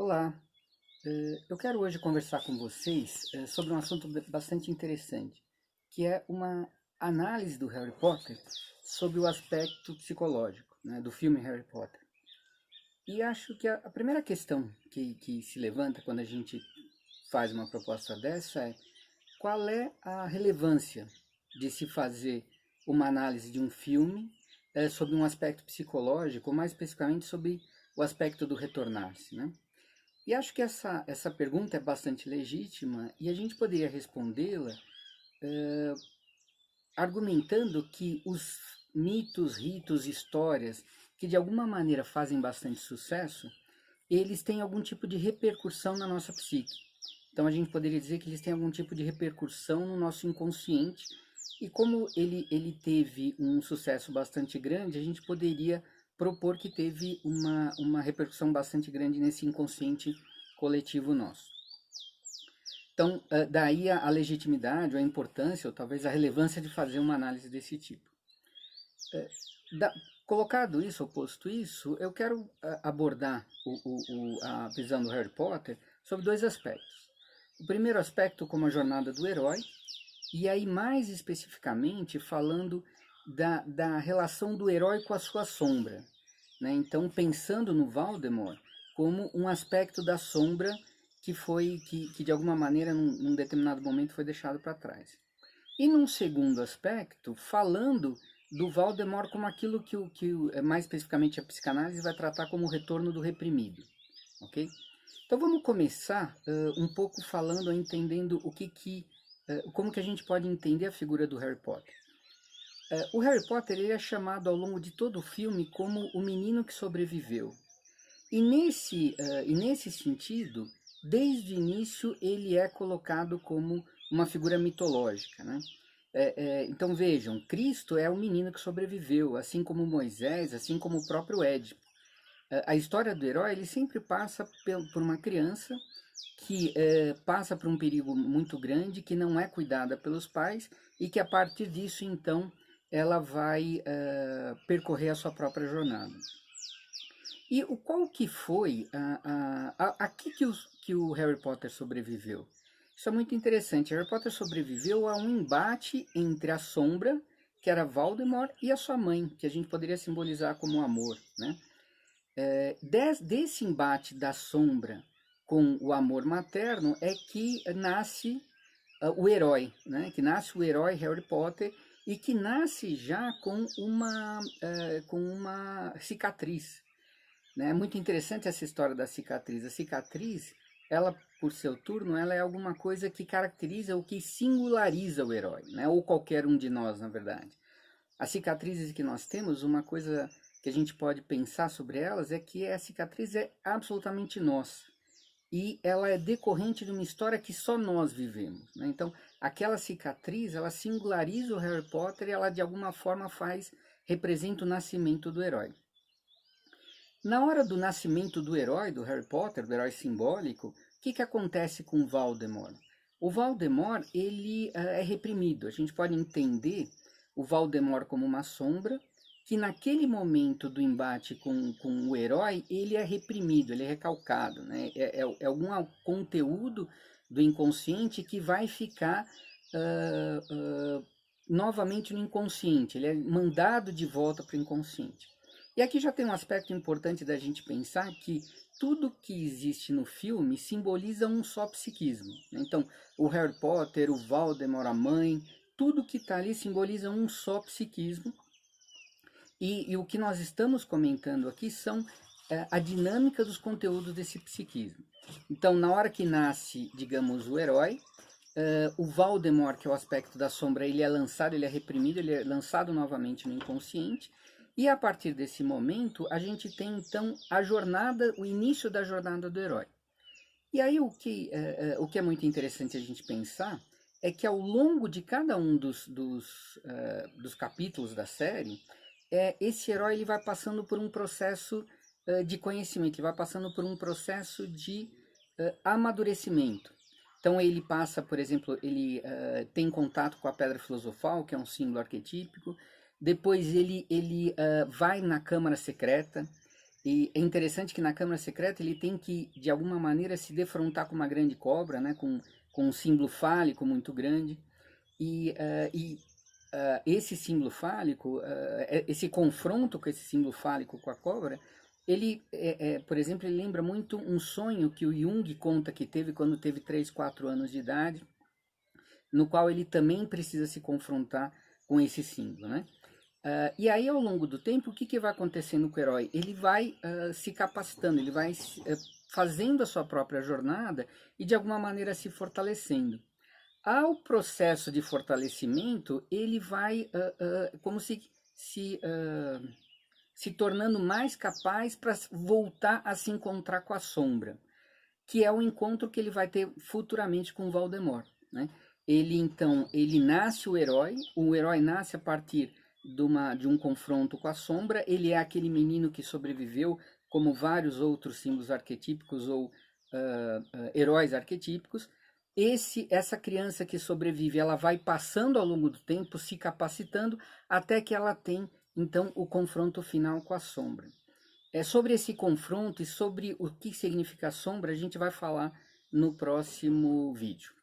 Olá, eu quero hoje conversar com vocês sobre um assunto bastante interessante, que é uma análise do Harry Potter sobre o aspecto psicológico, né, do filme Harry Potter. E acho que a primeira questão que se levanta quando a gente faz uma proposta dessa é qual é a relevância de se fazer uma análise de um filme sobre um aspecto psicológico, ou mais especificamente sobre o aspecto do retornar-se, né? E acho que essa pergunta é bastante legítima e a gente poderia respondê-la argumentando que os mitos, ritos, histórias que de alguma maneira fazem bastante sucesso, eles têm algum tipo de repercussão na nossa psique. Então a gente poderia dizer que eles têm algum tipo de repercussão no nosso inconsciente e como ele teve um sucesso bastante grande, a gente poderia propor que teve uma repercussão bastante grande nesse inconsciente coletivo nosso. Então, daí a legitimidade, a importância, ou talvez a relevância de fazer uma análise desse tipo. Da, colocado isso, ou posto isso, eu quero abordar a visão do Harry Potter sobre dois aspectos. O primeiro aspecto como a jornada do herói, e aí mais especificamente falando da relação do herói com a sua sombra. Né? Então, pensando no Voldemort como um aspecto da sombra que de alguma maneira num determinado momento foi deixado para trás. E num segundo aspecto, falando do Voldemort como aquilo mais especificamente a psicanálise vai tratar como o retorno do reprimido, ok? Então vamos começar um pouco falando, entendendo como que a gente pode entender a figura do Harry Potter. O Harry Potter ele é chamado ao longo de todo o filme como o menino que sobreviveu. E nesse sentido, desde o início ele é colocado como uma figura mitológica, né? Então vejam, Cristo é o menino que sobreviveu, assim como Moisés, assim como o próprio Édipo. A história do herói ele sempre passa por uma criança que passa por um perigo muito grande, que não é cuidada pelos pais e que a partir disso então ela vai percorrer a sua própria jornada. E qual que foi aqui que o Harry Potter sobreviveu? Isso é muito interessante. Harry Potter sobreviveu a um embate entre a sombra, que era Voldemort, e a sua mãe, que a gente poderia simbolizar como amor, né? Desse embate da sombra com o amor materno é que nasce o herói, né? Que nasce o herói Harry Potter e que nasce já com uma cicatriz. Né? É muito interessante essa história da cicatriz. A cicatriz, ela, por seu turno, ela é alguma coisa que caracteriza ou que singulariza o herói, né? Ou qualquer um de nós, na verdade. As cicatrizes que nós temos, uma coisa que a gente pode pensar sobre elas é que a cicatriz é absolutamente nossa. E ela é decorrente de uma história que só nós vivemos. Né? Então, aquela cicatriz, ela singulariza o Harry Potter e ela, de alguma forma, representa o nascimento do herói. Na hora do nascimento do herói, do Harry Potter, do herói simbólico, o que acontece com o Voldemort? O Voldemort, ele é reprimido. A gente pode entender o Voldemort como uma sombra, que naquele momento do embate com o herói, ele é reprimido, ele é recalcado. Né? É algum conteúdo do inconsciente que vai ficar novamente no inconsciente, ele é mandado de volta para o inconsciente. E aqui já tem um aspecto importante da gente pensar que tudo que existe no filme simboliza um só psiquismo. Então, o Harry Potter, o Voldemort, a mãe, tudo que está ali simboliza um só psiquismo. E o que nós estamos comentando aqui são a dinâmica dos conteúdos desse psiquismo. Então, na hora que nasce, digamos, o herói, o Voldemort, que é o aspecto da sombra, ele é lançado, ele é reprimido, ele é lançado novamente no inconsciente. E a partir desse momento, a gente tem então a jornada, o início da jornada do herói. E aí o que é muito interessante a gente pensar é que ao longo de cada um dos capítulos da série, esse herói ele vai passando por um processo de conhecimento, ele vai passando por um processo de amadurecimento. Então ele passa, por exemplo, ele tem contato com a Pedra Filosofal, que é um símbolo arquetípico. Depois ele vai na Câmara Secreta. E é interessante que na Câmara Secreta ele tem que, de alguma maneira, se defrontar com uma grande cobra, né, com um símbolo fálico muito grande. Esse símbolo fálico, esse confronto com esse símbolo fálico com a cobra, ele, por exemplo, ele lembra muito um sonho que o Jung conta que teve quando teve 3, 4 anos de idade, no qual ele também precisa se confrontar com esse símbolo, né? E aí, ao longo do tempo, o que vai acontecendo com o herói? Ele vai se capacitando, ele vai fazendo a sua própria jornada e, de alguma maneira, se fortalecendo. Ao processo de fortalecimento, ele vai como se tornando mais capaz para voltar a se encontrar com a sombra, que é o encontro que ele vai ter futuramente com Voldemort, né? Ele nasce o herói nasce a partir de um confronto com a sombra, ele é aquele menino que sobreviveu, como vários outros símbolos arquetípicos ou heróis arquetípicos. Essa criança que sobrevive, ela vai passando ao longo do tempo, se capacitando, até que ela tem, então, o confronto final com a sombra. Sobre esse confronto e sobre o que significa a sombra, a gente vai falar no próximo vídeo.